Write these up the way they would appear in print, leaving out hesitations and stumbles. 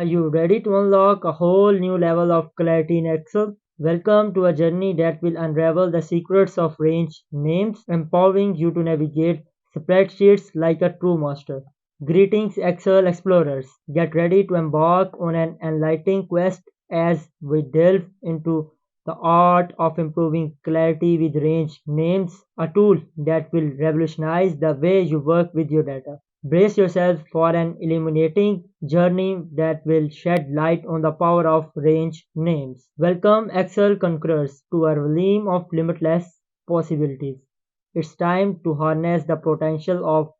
Are you ready to unlock a whole new level of clarity in Excel? Welcome to a journey that will unravel the secrets of range names, empowering you to navigate spreadsheets like a true master. Greetings, Excel explorers. Get ready to embark on an enlightening quest as we delve into the art of improving clarity with range names, a tool that will revolutionize the way you work with your data. Brace yourself for an illuminating journey that will shed light on the power of range names. Welcome, Excel conquerors, to a realm of limitless possibilities. It's time to harness the potential of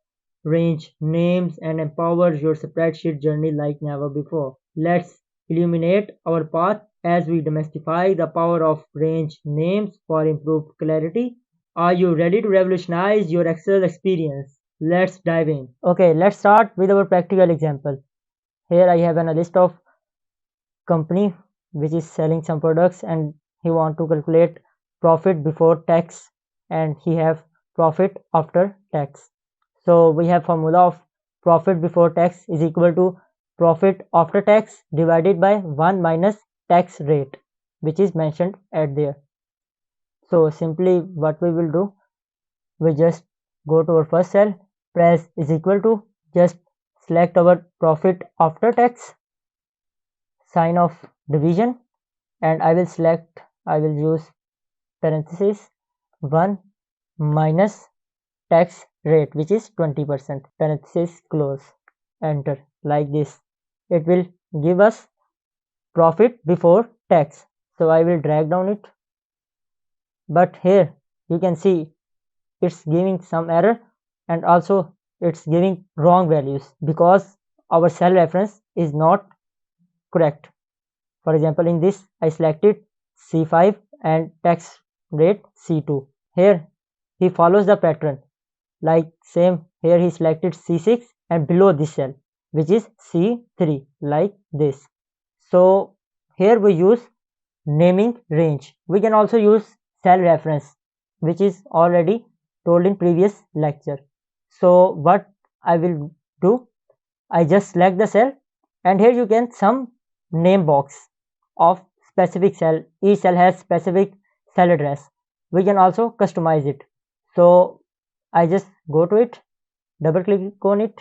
range names and empower your spreadsheet journey like never before. Let's illuminate our path as we demystify the power of range names for improved clarity. Are you ready to revolutionize your Excel experience? Let's dive in. Okay, let's start with our practical example. Here I have a list of company which is selling some products and he want to calculate profit before tax and he have profit after tax. So we have formula of profit before tax is equal to profit after tax divided by 1 minus tax rate, which is mentioned at there. So simply what we will do, we just go to our first cell, press is equal to, just select our profit after tax, sign of division, and I will use parenthesis 1 minus tax rate, which is 20%, parenthesis close, enter, like this. It will give us profit before tax. So I will drag down it, but here you can see it's giving some error and also it's giving wrong values because our cell reference is not correct. For example, in this I selected C5 and tax rate C2. Here he follows the pattern, like same here he selected C6 and below this cell which is C3, like this. So here we use naming range. We can also use cell reference, which is already told in previous lecture. So what I will do, I just select the cell and here you can some name box of specific cell. Each cell has specific cell address. We can also customize it. So I just go to it, double click on it,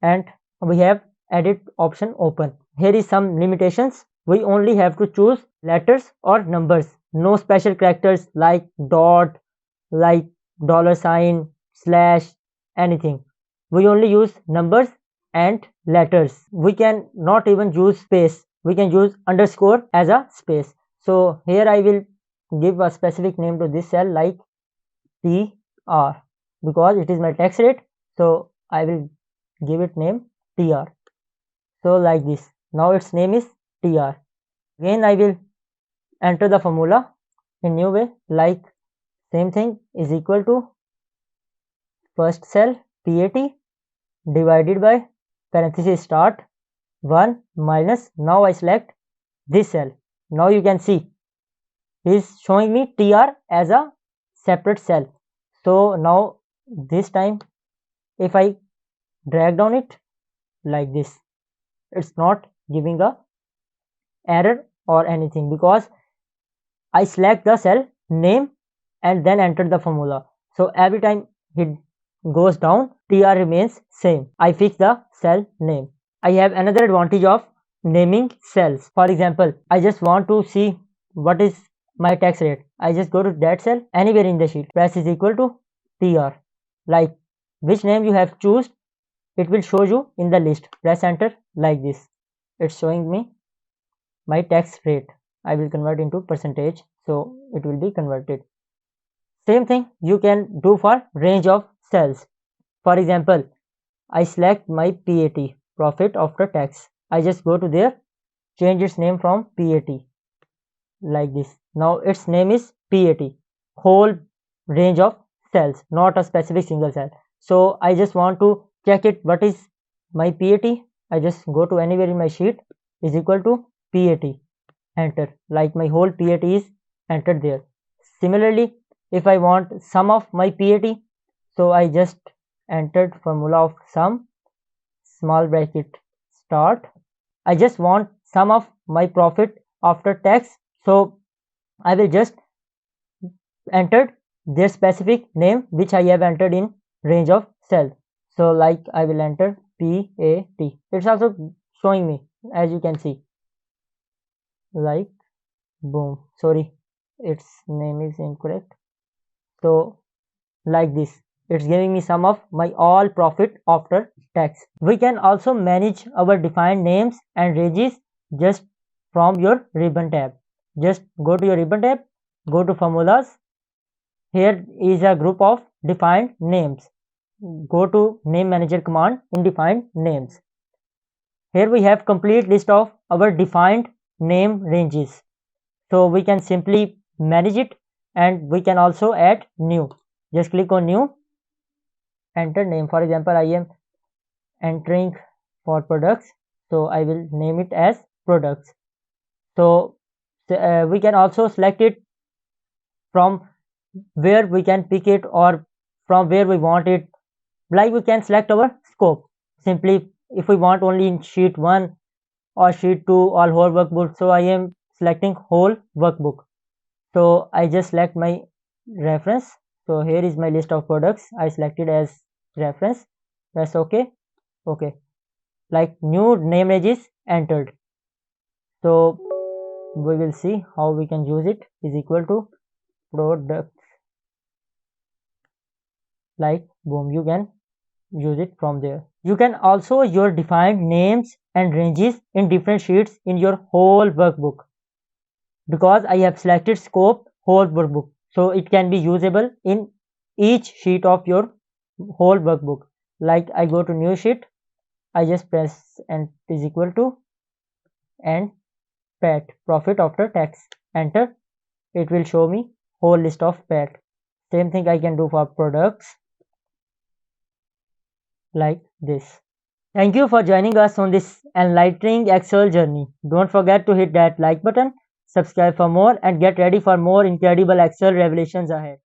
and we have edit option open. Here is some limitations. We only have to choose letters or numbers, no special characters like dot, like dollar sign, slash, anything. We only use numbers and letters. We can not even use space. We can use underscore as a space. So here I will give a specific name to this cell like TR because it is my tax rate. So I will give it name TR. So like this. Now its name is TR. Again I will enter the formula in new way, like same thing is equal to first cell PAT divided by parenthesis start 1 minus, now I select this cell. Now you can see he is showing me TR as a separate cell. So now this time if I drag down it like this, it's not giving a error or anything because I select the cell name and then enter the formula. So every time it goes down, TR remains same. I fix the cell name. I have another advantage of naming cells. For example, I just want to see what is my tax rate. I just go to that cell anywhere in the sheet, press is equal to TR. Like which name you have choose, it will show you in the list. Press enter like this. It's showing me my tax rate. I will convert into percentage, so it will be converted. Same thing you can do for range of cells. For example, I select my PAT, profit after tax. I just go to there, change its name from PAT like this. Now its name is PAT, whole range of cells, not a specific single cell. So I just want to check it, what is my PAT. I just go to anywhere in my sheet, is equal to PAT, enter, like my whole PAT is entered there. Similarly, if I want sum of my PAT, so I just entered formula of sum, small bracket start I just want sum of my profit after tax. So I will just enter their specific name which I have entered in range of cell. So like I will enter PAT. It's also showing me, as you can see, like boom. Sorry, its name is incorrect. So like this, it's giving me sum of my all profit after tax. We can also manage our defined names and ranges just from your ribbon tab. Just go to your ribbon tab, go to formulas. Here is a group of defined names. Go to name manager command in defined names. Here we have complete list of our defined name ranges. So we can simply manage it, and we can also add new. Just click on new, enter name. For example, I am entering for products, so I will name it as products. So we can also select it from where we can pick it, or from where we want it. Like we can select our scope simply if we want only in sheet 1 or sheet 2 or whole workbook. So I am selecting whole workbook. So I just select my reference. So here is my list of products I selected as reference. Press ok. Okay, like new name range is entered. So we will see how we can use it. Is equal to product, like boom, you can use it from there. You can also your define names and ranges in different sheets in your whole workbook. Because I have selected scope whole workbook, so it can be usable in each sheet of your whole workbook. Like I go to new sheet, I just press and is equal to and PAT, profit after tax, enter. It will show me whole list of PAT. Same thing I can do for products, like this. Thank you for joining us on this enlightening Excel journey. Don't forget to hit that like button, subscribe for more, and get ready for more incredible Excel revelations ahead.